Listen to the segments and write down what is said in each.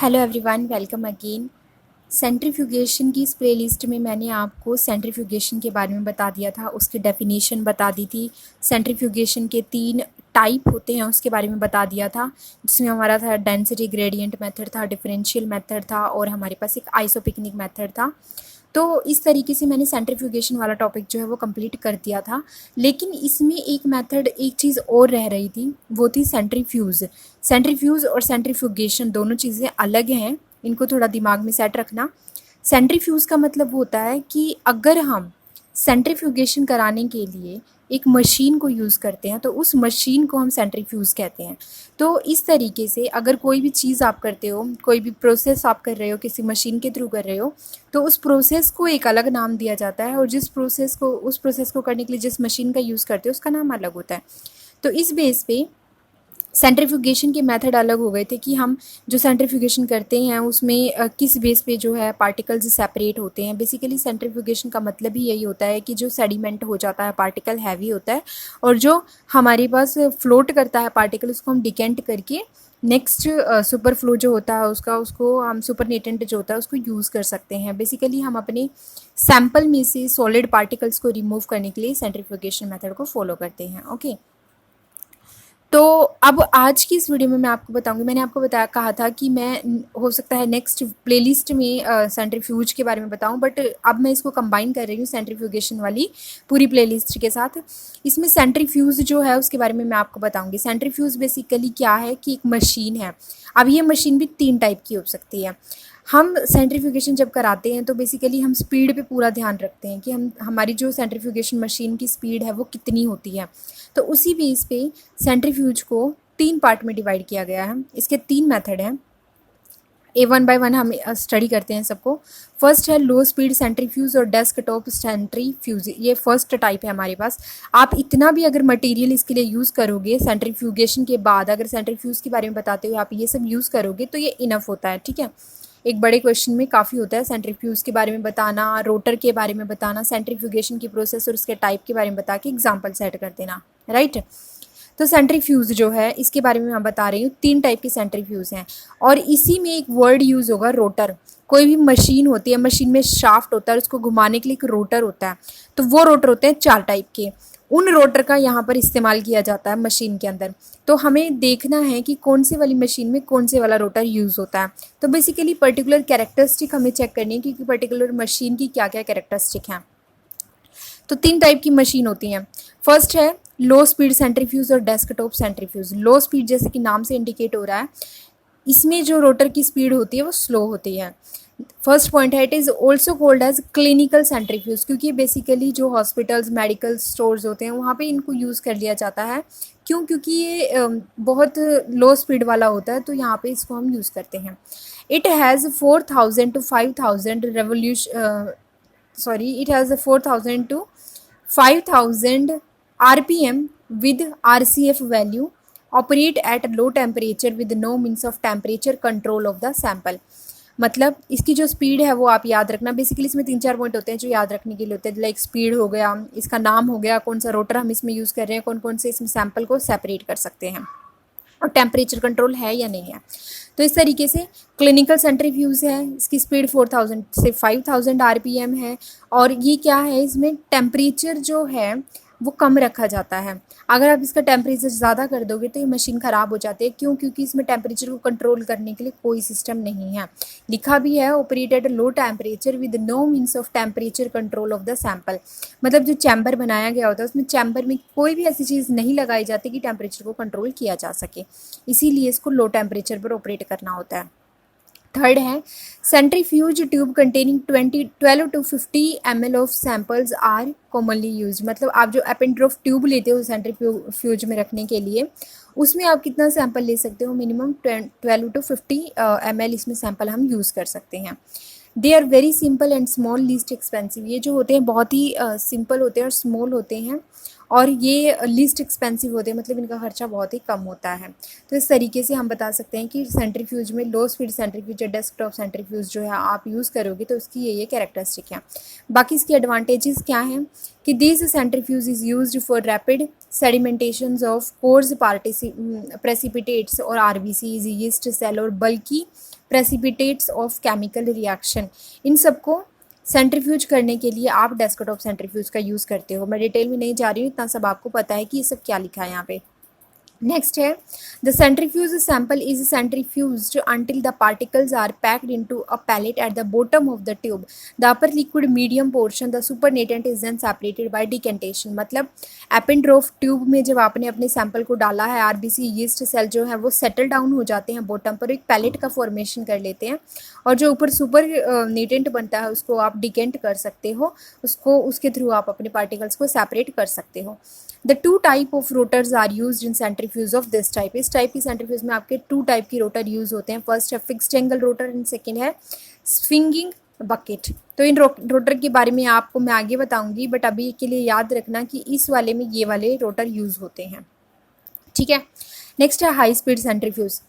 Hello everyone, welcome again. Centrifugation की इस playlist में मैंने आपको सेंट्रीफ्यूगेशन के बारे में बता दिया था, उसकी डेफिनेशन बता दी थी। सेंट्रीफ्यूगेशन के 3 टाइप होते हैं उसके बारे में बता दिया था, जिसमें हमारा था डेंसिटी ग्रेडियंट मेथड था, डिफरेंशियल मेथड था और हमारे पास एक आइसोपिकनिक मेथड था। तो इस तरीके से मैंने सेंट्रीफ्यूगेशन वाला टॉपिक जो है वो कंप्लीट कर दिया था। लेकिन इसमें एक मेथड, एक चीज़ और रह रही थी, वो थी सेंट्रीफ्यूज़। सेंट्रीफ्यूज़ और सेंट्रीफ्यूगेशन दोनों चीज़ें अलग हैं, इनको थोड़ा दिमाग में सेट रखना। सेंट्रीफ्यूज़ का मतलब होता है कि अगर हम सेंट्रीफ्यूगेशन कराने के लिए एक मशीन को यूज़ करते हैं तो उस मशीन को हम सेंट्रीफ्यूज़ कहते हैं। तो इस तरीके से अगर कोई भी चीज़ आप करते हो, कोई भी प्रोसेस आप कर रहे हो, किसी मशीन के थ्रू कर रहे हो, तो उस प्रोसेस को एक अलग नाम दिया जाता है और उस प्रोसेस को करने के लिए जिस मशीन का यूज़ करते हो उसका नाम अलग होता है। तो इस बेस पे सेंट्रीफ्यूगेशन के मेथड अलग हो गए थे कि हम जो सेंट्रीफ्यूगेशन करते हैं उसमें किस बेस पे जो है पार्टिकल्स सेपरेट होते हैं। बेसिकली सेंट्रीफ्यूगेशन का मतलब ही यही होता है कि जो सेडिमेंट हो जाता है, पार्टिकल हैवी होता है और जो हमारे पास फ्लोट करता है पार्टिकल, उसको हम डिकेंट करके नेक्स्ट सुपर फ्लो जो होता है उसको हम सुपर नेटेंट जो होता है उसको यूज़ कर सकते हैं। बेसिकली हम अपने सैम्पल में से सॉलिड पार्टिकल्स को रिमूव करने के लिए सेंट्रीफ्यूगेशन मेथड को फॉलो करते हैं। ओके, तो अब आज की इस वीडियो में मैं आपको बताऊंगी, मैंने आपको कहा था कि मैं हो सकता है नेक्स्ट प्लेलिस्ट में सेंट्रीफ्यूज के बारे में बताऊं, बट अब मैं इसको कंबाइन कर रही हूँ सेंट्रीफ्यूगेशन वाली पूरी प्लेलिस्ट के साथ। इसमें सेंट्रीफ्यूज जो है उसके बारे में मैं आपको बताऊंगी। सेंट्रीफ्यूज बेसिकली क्या है कि एक मशीन है। अब ये मशीन भी 3 टाइप की हो सकती है। हम सेंट्रीफ्यूगेशन जब कराते हैं तो बेसिकली हम स्पीड पे पूरा ध्यान रखते हैं कि हमारी जो सेंट्रीफ्यूगेशन मशीन की स्पीड है वो कितनी होती है। तो उसी बेस पे सेंट्रीफ्यूज को 3 पार्ट में डिवाइड किया गया है। इसके 3 मेथड हैं। ए वन बाय वन हम स्टडी करते हैं सबको। फर्स्ट है लो स्पीड सेंट्रीफ्यूज और डेस्कटॉप सेंट्रीफ्यूज। ये फर्स्ट टाइप है हमारे पास। आप इतना भी अगर मटेरियल इसके लिए यूज़ करोगे सेंट्रीफ्यूगेशन के बाद, अगर सेंट्रीफ्यूज के बारे में बताते हुए आप ये सब यूज़ करोगे तो ये इनफ होता है। ठीक है, एक बड़े क्वेश्चन में काफ़ी होता है सेंट्रीफ्यूज के बारे में बताना, रोटर के बारे में बताना, सेंट्रीफ्यूगेशन की प्रोसेस और उसके टाइप के बारे में बता के एग्जाम्पल सेट कर देना, राइट। तो सेंट्रीफ्यूज जो है इसके बारे में मैं बता रही हूँ। 3 टाइप के सेंट्रीफ्यूज हैं और इसी में एक वर्ड यूज़ होगा रोटर। कोई भी मशीन होती है, मशीन में शाफ्ट होता है, उसको घुमाने के लिए एक रोटर होता है। तो वो रोटर होते हैं 4 टाइप के। उन रोटर का यहाँ पर इस्तेमाल किया जाता है मशीन के अंदर। तो हमें देखना है कि कौन से वाली मशीन में कौन से वाला रोटर यूज़ होता है। तो बेसिकली पर्टिकुलर कैरेक्टरिस्टिक हमें चेक करनी है कि पर्टिकुलर मशीन की क्या क्या कैरेक्टरिस्टिक हैं। तो 3 टाइप की मशीन होती हैं। फर्स्ट है लो स्पीड सेंट्रीफ्यूज और डेस्कटॉप सेंट्रीफ्यूज। लो स्पीड जैसे कि नाम से इंडिकेट हो रहा है, इसमें जो रोटर की स्पीड होती है वो स्लो होती है। फर्स्ट पॉइंट है it is also called as clinical centrifuge, क्योंकि बेसिकली जो हॉस्पिटल्स, मेडिकल स्टोर्स होते हैं वहाँ पे इनको यूज़ कर लिया जाता है। क्यों? क्योंकि ये बहुत लो स्पीड वाला होता है, तो यहाँ पे इसको हम यूज़ करते हैं। It has 4000 to 5000 revolution, sorry, it has a 4000 to 5000 rpm with rcf value, operate at low temperature with no means of temperature control of the sample। मतलब इसकी जो स्पीड है वो आप याद रखना। बेसिकली इसमें 3-4 पॉइंट होते हैं जो याद रखने के लिए होते हैं, लाइक स्पीड हो गया, इसका नाम हो गया, कौन सा रोटर हम इसमें यूज़ कर रहे हैं, कौन कौन से इसमें सैंपल को सेपरेट कर सकते हैं और टेम्परेचर कंट्रोल है या नहीं है। तो इस तरीके से क्लिनिकल सेंट्रीफ्यूज है, इसकी स्पीड 4000 से 5000 आरपीएम है और ये क्या है, इसमें टेम्परेचर जो है वो कम रखा जाता है। अगर आप इसका टेम्परेचर ज़्यादा कर दोगे तो ये मशीन ख़राब हो जाती है। क्यों? क्योंकि इसमें टेम्परेचर को कंट्रोल करने के लिए कोई सिस्टम नहीं है। लिखा भी है operate at low temperature with no means of temperature control of the sample. मतलब जो चैम्बर बनाया गया होता है उसमें चैम्बर में कोई भी ऐसी चीज़ नहीं लगाई जाती कि टेम्परेचर को कंट्रोल किया जा सके, इसीलिए इसको लो टेम्परेचर पर ऑपरेट करना होता है। थर्ड है centrifuge tube containing 12 to 50 ml of samples are commonly use. मतलब आप जो एपेंड्रोफ ट्यूब लेते हो सेंट्रीफ्यूज में रखने के लिए, उसमें आप कितना सैंपल ले सकते हो? मिनिमम 12 to 50 ml इसमें सैंपल हम यूज़ कर सकते हैं। They are very simple and small, least expensive. ये जो होते हैं बहुत ही सिंपल होते हैं और स्मॉल होते हैं और ये लीस्ट एक्सपेंसिव होते हैं, मतलब इनका खर्चा बहुत ही कम होता है। तो इस तरीके से हम बता सकते हैं कि सेंट्रीफ्यूज में लो स्पीड सेंट्रीफ्यूज या डेस्कटॉप सेंट्रीफ्यूज जो है आप यूज़ करोगे तो उसकी ये कैरेक्टरिस्टिक हैं। बाकी इसके एडवांटेजेस क्या हैं कि this centrifuge is used for rapid sedimentations of coarse precipitates और आरबीसीज, यीस्ट सेल और बल्कि प्रेसिपिटेट्स ऑफ केमिकल रिएक्शन। इन सबको सेंट्रीफ्यूज करने के लिए आप डेस्कटॉप सेंट्रीफ्यूज का यूज़ करते हो। मैं डिटेल में नहीं जा रही हूँ, इतना सब आपको पता है कि ये सब क्या लिखा है यहाँ पे। नेक्स्ट है the centrifuge sample is centrifuged until the particles are packed into a pellet at the bottom of the tube. The upper liquid medium portion the supernatant is then separated by decantation. मतलब Eppendorf tube में जब आपने अपने sample को डाला है, RBC yeast cell जो है वो सेटल डाउन हो जाते हैं बॉटम पर, एक पैलेट का फॉर्मेशन कर लेते हैं और जो ऊपर सुपर नेटेंट बनता है उसको आप डिकेंट कर सकते हो, उसको उसके थ्रू आप अपने पार्टिकल्स को सेपरेट कर सकते हो। The two type of rotors are used in centrifuge of this type. इस टाइप की सेंट्रीफ्यूज में आपके टू टाइप की रोटर यूज होते हैं। फर्स्ट है fixed angle rotor and second है स्विंगिंग बकेट। तो इन रोटर के बारे में आपको मैं आगे बताऊंगी, बट अभी के लिए याद रखना कि इस वाले में ये वाले रोटर यूज होते हैं, ठीक है। नेक्स्ट है हाई स्पीड सेंट्रीफ्यूज।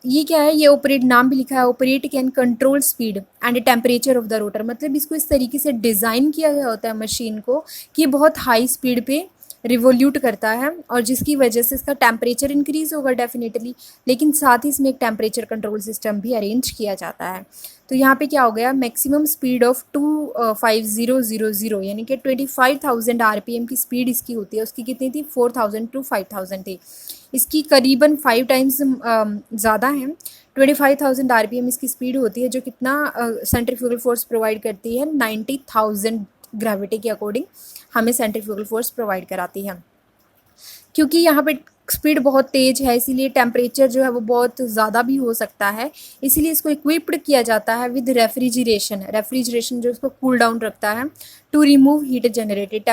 ये क्या है, ये ऑपरेट, नाम भी लिखा है, operate can control speed and temperature of the rotor. मतलब इसको इस तरीके से डिज़ाइन किया गया होता है मशीन को कि बहुत हाई स्पीड पे रिवोल्यूट करता है और जिसकी वजह से इसका टेम्परेचर इंक्रीज होगा डेफिनेटली, लेकिन साथ ही इसमें एक टेम्परेचर कंट्रोल सिस्टम भी अरेंज किया जाता है। तो यहाँ पे क्या हो गया, मैक्सिमम स्पीड ऑफ 25000 यानी कि 25,000 आरपीएम की स्पीड इसकी होती है। उसकी कितनी थी, 4000 to 5000 थी। इसकी करीबन 5 टाइम्स ज़्यादा है। 25,000 आरपीएम इसकी स्पीड होती है, जो कितना सेंट्रीफ्यूगल फोर्स प्रोवाइड करती है, 90,000 ग्रेविटी के अकॉर्डिंग हमें सेंट्रीफ्यूगल फोर्स प्रोवाइड कराती है। क्योंकि यहाँ पे स्पीड बहुत तेज़ है, इसीलिए टेम्परेचर जो है वो बहुत ज़्यादा भी हो सकता है, इसीलिए इसको इक्विप्ड किया जाता है विद रेफ्रिजरेशन जो इसको कूल डाउन रखता है टू रिमूव हीट जनरेटेड।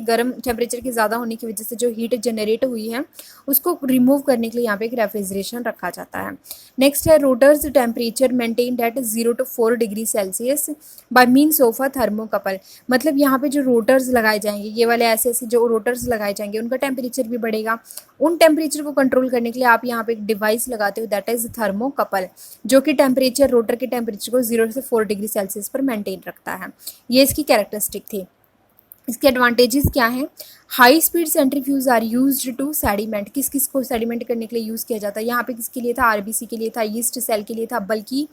गर्म टेम्परेचर के ज़्यादा होने की वजह से जो हीट जनरेट हुई है उसको रिमूव करने के लिए यहाँ पे एक रेफ्रिजरेशन रखा जाता है। नेक्स्ट है rotors temperature maintained eight 0 to 4 degree Celsius bye means of a thermocouple. मतलब यहाँ पे जो रोटर्स लगाए जाएंगे, ये वाले ऐसे जो रोटर्स लगाए जाएंगे, उनका टेम्परेचर भी बढ़ेगा। उन टेम्परेचर को कंट्रोल करने के लिए आप यहाँ पे एक डिवाइस लगाते हो, दैट इज थर्मोकपल, जो कि टेम्परेचर, रोटर के टेम्परेचर को 0 से 4 डिग्री सेल्सियस पर मेंटेन रखता है। ये इसकी कैरेक्टरिस्टिक थी। इसके एडवांटेजेस क्या हैं, high speed centrifuge are used to sediment. किस किस को सेडिमेंट करने के लिए यूज़ किया जाता है, यहाँ पे किसके लिए था, आरबीसी के लिए था, यीस्ट सेल के लिए था, बल्कि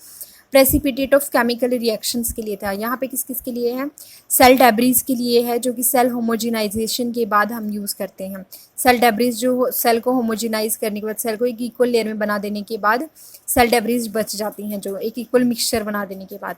प्रेसिपिटेट ऑफ केमिकल रिएक्शंस के लिए था। यहाँ पे किस किस के लिए है, सेल डेब्रीज के लिए है, जो कि सेल होमोजिनाइजेशन के बाद हम यूज़ करते हैं। सेल डेब्रीज जो सेल को होमोजिनाइज करने के बाद, सेल को एक इक्वल लेयर में बना देने के बाद सेल डेब्रीज बच जाती हैं, जो एक इक्वल मिक्सचर बना देने के बाद।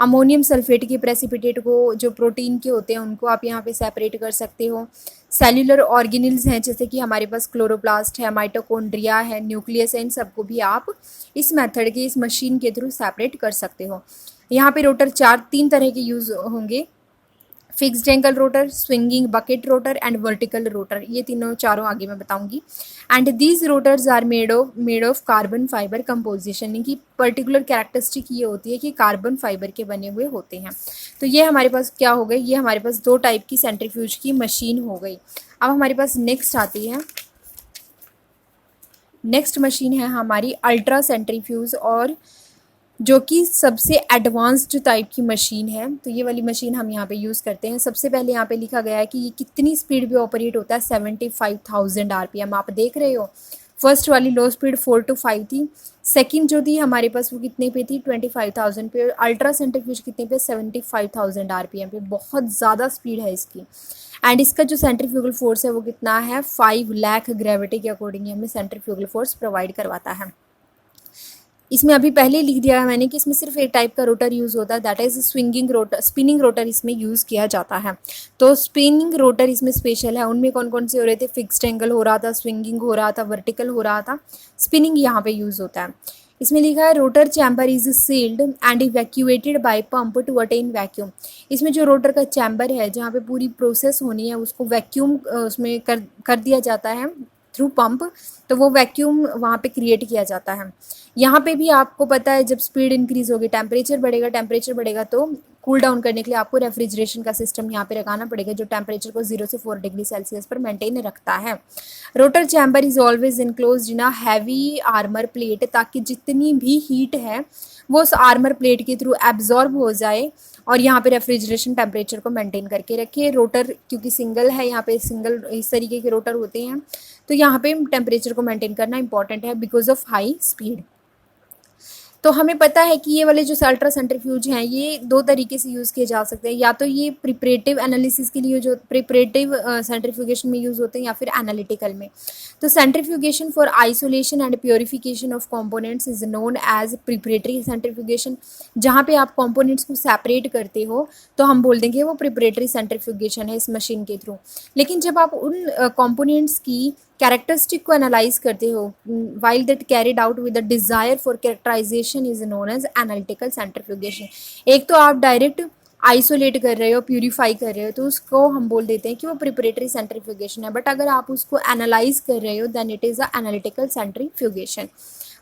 अमोनियम सल्फेट के प्रेसिपिटेट को, जो प्रोटीन के होते हैं, उनको आप यहाँ पे सेपरेट कर सकते हो। सेल्यूलर ऑर्गेनिल्स हैं, जैसे कि हमारे पास क्लोरोप्लास्ट है, माइटोकॉन्ड्रिया है, न्यूक्लियस है, इन सबको भी आप इस मेथड के, इस मशीन के थ्रू सेपरेट कर सकते हो। यहाँ पे रोटर तीन तरह के यूज़ होंगे, fixed angle rotor, swinging bucket rotor and vertical rotor. ये चारों आगे मैं बताऊंगी। And these rotors are made of carbon fibre composition. इनकी पर्टिकुलर कैरेक्टरिस्टिक ये होती है कि कार्बन फाइबर के बने हुए होते हैं। तो ये हमारे पास क्या हो गई, ये हमारे पास दो टाइप की सेंट्रीफ्यूज की मशीन हो गई। अब हमारे पास नेक्स्ट आती है, नेक्स्ट मशीन है हमारी अल्ट्रा सेंट्रीफ्यूज, और जो कि सबसे एडवांस्ड टाइप की मशीन है। तो ये वाली मशीन हम यहाँ पे यूज़ करते हैं। सबसे पहले यहाँ पे लिखा गया है कि ये कितनी स्पीड पे ऑपरेट होता है, 75,000 आरपीएम। आप देख रहे हो, फर्स्ट वाली लो स्पीड 4 to 5 थी, सेकंड जो थी हमारे पास वो कितने पे थी, 25,000 पे। अल्ट्रा सेंट्रीफ्यूज कितने पे, 75,000 आरपीएम पे। बहुत ज़्यादा स्पीड है इसकी। एंड इसका जो सेंट्रीफ्यूगल फोर्स है वो कितना है, 5 लाख ग्रेविटी के अकॉर्डिंग हमें सेंट्रीफ्यूगल फोर्स प्रोवाइड करवाता है। इसमें अभी पहले लिख दिया है मैंने कि इसमें सिर्फ एक टाइप का रोटर यूज़ होता है, that is swinging rotor. Spinning rotor इसमें यूज़ किया जाता है। तो स्पिनिंग रोटर इसमें स्पेशल है। उनमें कौन कौन से हो रहे थे, फिक्स्ड एंगल हो रहा था, स्विंगिंग हो रहा था, वर्टिकल हो रहा था, स्पिनिंग यहाँ पे यूज़ होता है। इसमें लिखा है rotor chamber is sealed and evacuated by pump to attain vacuum. इसमें जो रोटर का चैम्बर है, जहाँ पे पूरी प्रोसेस होनी है, उसको वैक्यूम उसमें कर दिया जाता है थ्रू पंप। तो वो वैक्यूम वहाँ पे क्रिएट किया जाता है। यहाँ पे भी आपको पता है, जब स्पीड इंक्रीज होगी टेम्परेचर बढ़ेगा तो कूल डाउन करने के लिए आपको रेफ्रिजरेशन का सिस्टम यहाँ पे लगाना पड़ेगा, जो टेम्परेचर को 0 से 4 डिग्री सेल्सियस पर मेंटेन रखता है। Rotor chamber is always enclosed in a heavy armour plate, ताकि जितनी भी हीट है वो उस आर्मर प्लेट के थ्रू एब्जॉर्ब हो जाए और यहाँ पे रेफ्रिजरेशन टेम्परेचर को मेंटेन करके रखिए। रोटर क्योंकि सिंगल है, यहाँ पे सिंगल इस तरीके के रोटर होते हैं, तो यहाँ पे टेम्परेचर को मेंटेन करना इंपॉर्टेंट है बिकॉज ऑफ हाई स्पीड। तो हमें पता है कि ये वाले जो अल्ट्रा सेंट्रीफ्यूज हैं ये दो तरीके से यूज़ किए जा सकते हैं, या तो ये प्रिपरेटिव एनालिसिस के लिए जो प्रिपरेटिव सेंट्रीफ्यूगेशन में यूज़ होते हैं, या फिर एनालिटिकल में। तो centrifugation for isolation and purification of components is known as preparatory centrifugation. जहाँ पे आप कंपोनेंट्स को सेपरेट करते हो तो हम बोल देंगे वो प्रिपरेटरी सेंट्रीफ्यूगेशन है इस मशीन के थ्रू। लेकिन जब आप उन कंपोनेंट्स की कैरेक्टरिस्टिक को एनालाइज करते हो while that carried out with the desire for characterisation is known as analytical centrifugation. एक तो आप डायरेक्ट आइसोलेट कर रहे हो, प्यूरिफाई कर रहे हो, तो उसको हम बोल देते हैं कि वो प्रिपरेटरी सेंट्रीफ्यूगेशन है। बट अगर आप उसको एनालाइज कर रहे हो then it is a analytical centrifugation.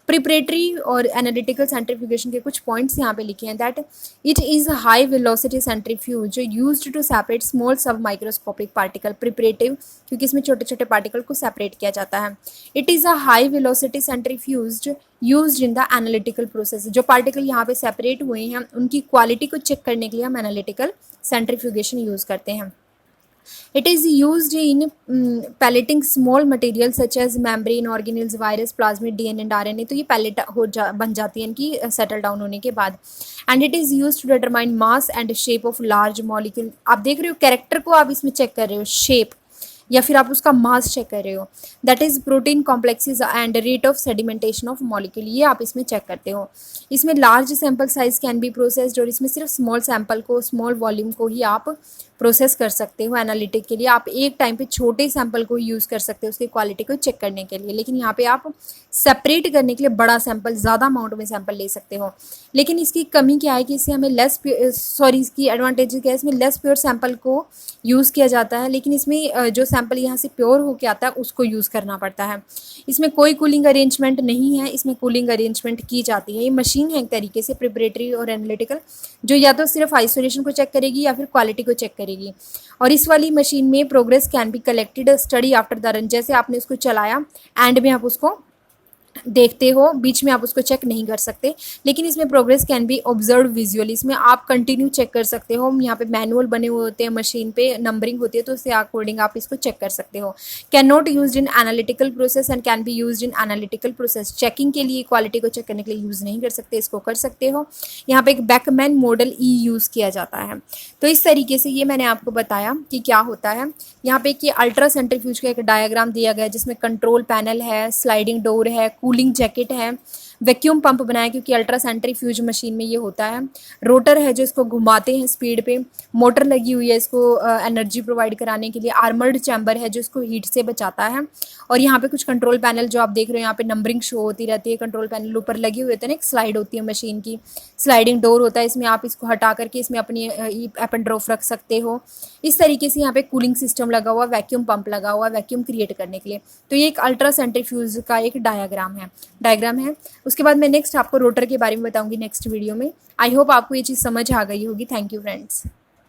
Preparatory और एनालिटिकल सेंट्रीफ्यूगेशन के कुछ पॉइंट्स यहाँ पे लिखे हैं that it is high velocity centrifuge used to separate small sub microscopic particle. Preparative क्योंकि इसमें छोटे छोटे पार्टिकल को सेपरेट किया जाता है। It is a high velocity centrifuge used in the analytical process. जो पार्टिकल यहाँ पे सेपरेट हुए हैं उनकी क्वालिटी को चेक करने के लिए हम एनालिटिकल सेंट्रीफ्यूगेशन यूज़ करते हैं। It is used in pelleting small materials such as membrane, organelles, virus, plasmid, DNA and RNA। तो ये pellet बन जाती है इनकी settle down होने के बाद। And it is used to determine mass and shape of large molecule। आप देख रहे हो कैरेक्टर को आप इसमें चेक कर रहे हो, शेप या फिर आप उसका मास चेक कर रहे हो। That is protein complexes and rate of sedimentation of molecule, ये आप इसमें चेक करते हो। इसमें large sample size can be processed, और इसमें सिर्फ स्मॉल सैंपल को, स्मॉल वॉल्यूम को ही आप प्रोसेस कर सकते हो एनालिटिक के लिए। आप एक टाइम पे छोटे सैंपल को यूज़ कर सकते हो उसकी क्वालिटी को चेक करने के लिए, लेकिन यहाँ पे आप सेपरेट करने के लिए बड़ा सैंपल, ज़्यादा अमाउंट में सैंपल ले सकते हो। लेकिन इसकी कमी क्या है कि इससे हमें इसकी एडवांटेज क्या है, इसमें लेस प्योर सैंपल को यूज़ किया जाता है, लेकिन इसमें जो सैंपल यहाँ से प्योर होके आता है उसको यूज़ करना पड़ता है। इसमें कोई कूलिंग अरेंजमेंट नहीं है, इसमें कूलिंग अरेंजमेंट की जाती है। ये मशीन है एक तरीके से प्रिपरेटरी और एनालिटिकल, जो या तो सिर्फ आइसोलेशन को चेक करेगी या फिर क्वालिटी को चेक करेगी। और इस वाली मशीन में progress can be collected study after the run. जैसे आपने उसको चलाया, एंड में आप उसको देखते हो, बीच में आप उसको चेक नहीं कर सकते, लेकिन इसमें progress can be observe visually. इसमें आप कंटिन्यू चेक कर सकते हो। यहाँ पे मैनुअल बने हुए होते हैं, मशीन पे नंबरिंग होती है, तो उससे अकॉर्डिंग आप इसको चेक कर सकते हो। Can not use in analytical process and can be use in analytical process. Checking के लिए, क्वालिटी को चेक करने के लिए यूज़ नहीं कर सकते, इसको कर सकते हो। यहाँ पे एक बैकमैन मॉडल ई यूज़ किया जाता है। तो इस तरीके से ये मैंने आपको बताया कि क्या होता है। यहाँ पे कि अल्ट्रा सेंट्रीफ्यूज का एक डायग्राम दिया गया है जिसमें कंट्रोल पैनल है, स्लाइडिंग डोर है, कूलिंग जैकेट है, वैक्यूम पंप बनाया क्योंकि अल्ट्रा सेंट्रीफ्यूज मशीन में ये होता है। रोटर है जो इसको घुमाते हैं स्पीड पे, मोटर लगी हुई है इसको एनर्जी प्रोवाइड कराने के लिए, आर्मर्ड चैम्बर है जो इसको हीट से बचाता है, और यहाँ पे कुछ कंट्रोल पैनल जो आप देख रहे हो, यहाँ पे नंबरिंग शो होती रहती है। कंट्रोल पैनल ऊपर लगे हुए होते हैं ना, एक स्लाइड होती है मशीन की, स्लाइडिंग डोर होता है, इसमें आप इसको हटा करके इसमें अपनी एप एंड ड्रॉप रख सकते हो। इस तरीके से यहाँ पे कूलिंग सिस्टम लगा हुआ, वैक्यूम पंप लगा हुआ, वैक्यूम क्रिएट करने के लिए। तो ये एक अल्ट्रा सेंट्रीफ्यूज का एक डायग्राम है। उसके बाद मैं नेक्स्ट आपको रोटर के बारे में बताऊंगी नेक्स्ट वीडियो में। आई होप आपको ये चीज़ समझ आ गई होगी। Thank you friends.